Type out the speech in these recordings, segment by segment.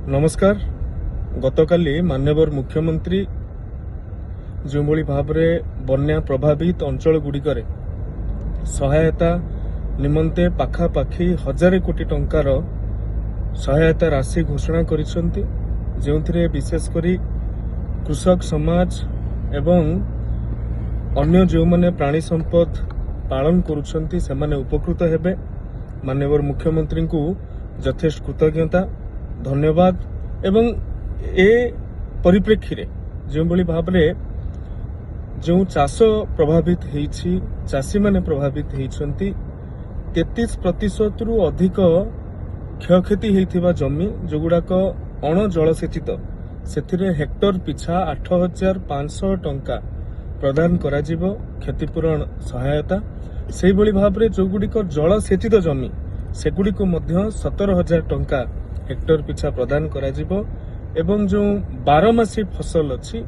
नमस्कार। गतकाली माननीय मुख्यमंत्री जो भाव में बन्या प्रभावित अंचल गुड़िकर सहायता निमंते पाखापाखि 1000 कोटी टंकार सहायता राशि घोषणा करिसेंती, जो विशेषकर कृषक समाज एवं अन्य जो माने प्राणी संपद पालन करुछंती से माने उपकृत हेबे। माननीय मुख्यमंत्री को यथेष्ट कृतज्ञता धन्यवाद। एवं ए परिप्रेक्षी रे जो भाव में जो चाष प्रभावित होईछि, चाषी माने प्रभावित होईछंती 33% रु अधिक क्षयक्षति होइथिबा जमी जो गुड़ाक अण जलसेचित से हेक्टर पिछा 8500 टंका प्रदान कराजिबो क्षतिपूरण सहायता। से भाव में जो गुड़िक जलसेचित जमी सेगुड़िक 17,000 टंका हेक्टर पिछा प्रदान कराजिबो। एवं जो 12 फसल अच्छी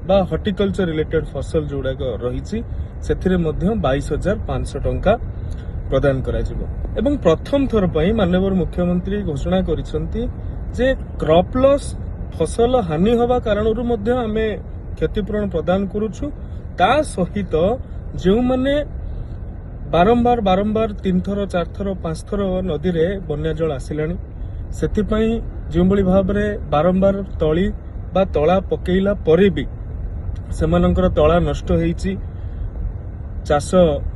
बा हॉर्टिकल्चर रिलेटेड फसल जोड़ाक रही से 22,500 टंका प्रदान कराजिबो। एवं प्रथम थर पर माननीय मुख्यमंत्री घोषणा करिसेंती जे क्रॉप लॉस फसल हानि हवा कारणरू मध्य आमे क्षतिपूरण प्रदान करूछु। ता सहित जो माने बारंबार 3 थर 4 थर 5 थर नदी रे बन्या जल आसिलानी सेथिपई जो भाव में बारंबार तली बा तला पकेला परे भी सेमानंकर तला नष्ट होईची, चाष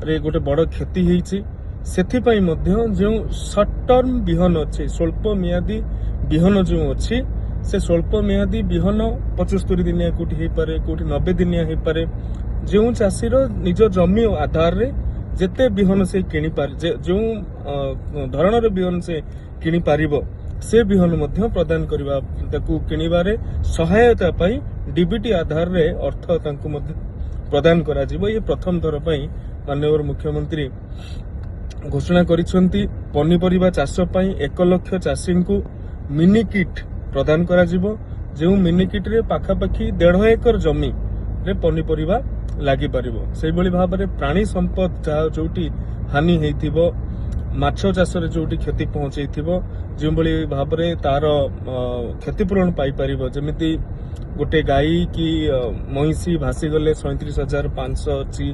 रे गोटे बड़ क्षति होईची। सेथिपई मध्य जो शॉर्ट टर्म बिहन अच्छे स्वल्प मियादी बिहन जो अच्छी से स्वल्प मियादी बिहन 75 दिनिया कोठी हे पारे, कोठी 90 दिनिया हे पारे। जो चाषीर निज जमी आधार रे जेते बिहन से किनी पारे, जो धरणर बिहन से किनी पारिबो से बिहन मध्य प्रदान करबा ताकू किनिबारे सहायता पाई डीबीटी आधार रे अर्थ तांकू मध्य प्रदान करा जिवो। ये प्रथम थर पई माननीय मुख्यमंत्री घोषणा करिसेंती। पनीपरिबा चाष पई 1 लाख चाषी को मिनी किट प्रदान करा जिवो, जो मिनी किट रे पाखापाखि 1.5 एकर जमी रे पनीपरिबा लागि पारिबो। सेहि बळी भाव रे प्राणी संपद जोटी हानि हेइथिबो, माछ चाष रे जोटी क्षति पहुंचैथिबो, जो भाव में तार क्षतिपूरण पाई पारिबो। जेमिति गोटे गाई की महिषी भासी गले 37,500 अच्छी,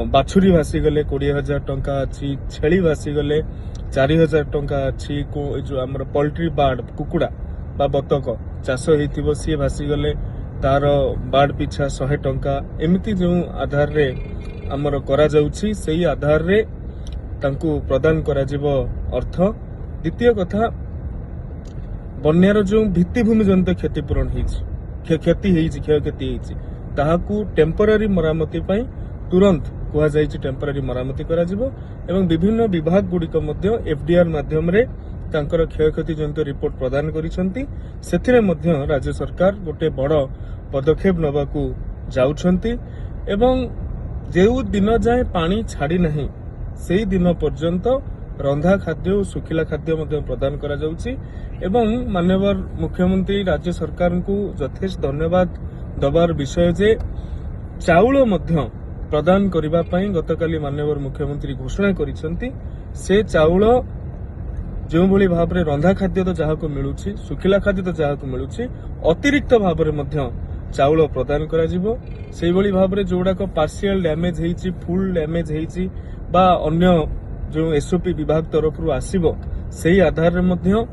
बाछुरी भासी गले 20,000 टंका अच्छी, छेली भासी गले 4,000 टंका अच्छी, जो आमर पोल्ट्री बार्ड कुकुड़ा बा बतक चाष होइथिबो सी भासी गले तार बार्ड पिछा 100 टंका। एमिति जो आधार रे आमर करा जाउछि सेही आधार रे तांकू प्रदान करा जिवो अर्थ। द्वितीय कथा, बन्यार जो भित्तिभूमि जनित क्षतिपूरण क्षयक्षति ताहाकू टेम्पररी मरामती पई तुरंत कुहा जाइछि टेम्पररी मरामती करा जिवो। एवं विभिन्न विभाग गुड़िक मध्य एफडीआर माध्यम रे तांकर क्षयक्षति जनित रिपोर्ट प्रदान करिसेंती। सेथिरे मध्य राज्य सरकार गोटे बड़ पदक्षेप नबाकू जाउछंती। एवं जेउ दिन जाए पानी छाड़ी नहीं सेही दिन पर्यंत रंधा खाद्य और सुखिला खाद्य प्रदान करा जाउछि। एवं माननीय मुख्यमंत्री राज्य सरकार को यथेष्ट धन्यवाद दबार विषय जे चाउल मध्य प्रदान करबा पई गतकाली माननीय मुख्यमंत्री घोषणा करिसेंती। से चाउल जो भाव में रंधा खाद्य तो जहाँ को मिलूछि, सुखिला खाद्य तो जहाँ को मिलूछि, अतिरिक्त भाव में चाउल प्रदान करा जिवो। सेही भली भाव में जोड़ाक पार्शियल डैमेज हेइछि, फुल डैमेज हेइछि बा अन्य जो एसओपी विभाग तरफ आसीबो सेही आधार रे मध्य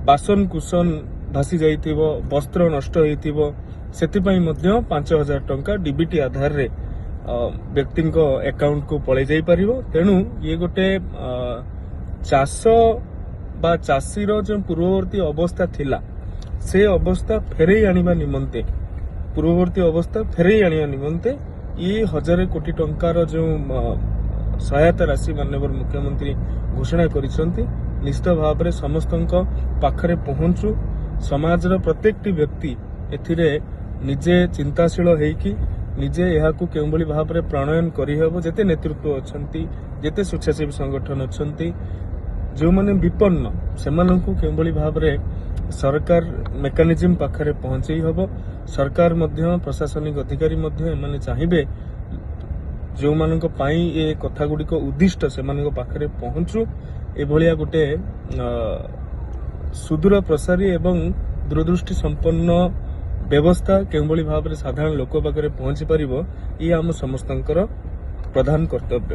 बासन कुसन भासी जाइथिबो, वस्त्र नष्ट होइथिबो, सेतिपई मध्य 5,000 टंका डीबीटी आधार रे व्यक्तिंको अकाउंट को पळे जाई परिबो। तेणु ये गोटे चाष बा चाषीर जो पूर्ववर्ती अवस्था थिला से अवस्था फेरई आनिबा निमंते पूर्ववर्ती अवस्था फेरई आनिबा निमंते ये 1000 कोटी टंकार जो सहायता राशि माननीय मुख्यमंत्री घोषणा करिसेंती निश्चित भाव में समस्त पाखरे पहुंचू। समाजर प्रत्येक व्यक्ति एथिरे निजे चिंताशील होइकी निजे याकू केउंबली भाव में प्रणयन करिहबो। जेते नेतृत्व अछंती, जेते स्वेच्छासेवी संगठन अछंती, जो माने विपन्न सेमानंकु केउंबली भाव में सरकार मेकानिज्म पाखरे पहुंचई हबो। सरकार मध्य प्रशासनिक अधिकारी मध्य एमाने चाहिबे जो मानक पाई ये कथा गुड़िक उद्दिष्ट से पाखरे पहुंचू। एभलिया गोटे ସୁଦୂର ପ୍ରସାରୀ ଏବଂ ଦୂରଦୃଷ୍ଟି ସମ୍ପନ୍ନ ବ୍ୟବସ୍ଥା କେଉଁଭଳି ଭାବରେ ସାଧାରଣ ଲୋକ ପାଖରେ ପହଞ୍ଚି ପାରିବ, ଇଏ ଆମ ସମସ୍ତଙ୍କର ପ୍ରଧାନ କର୍ତ୍ତବ୍ୟ।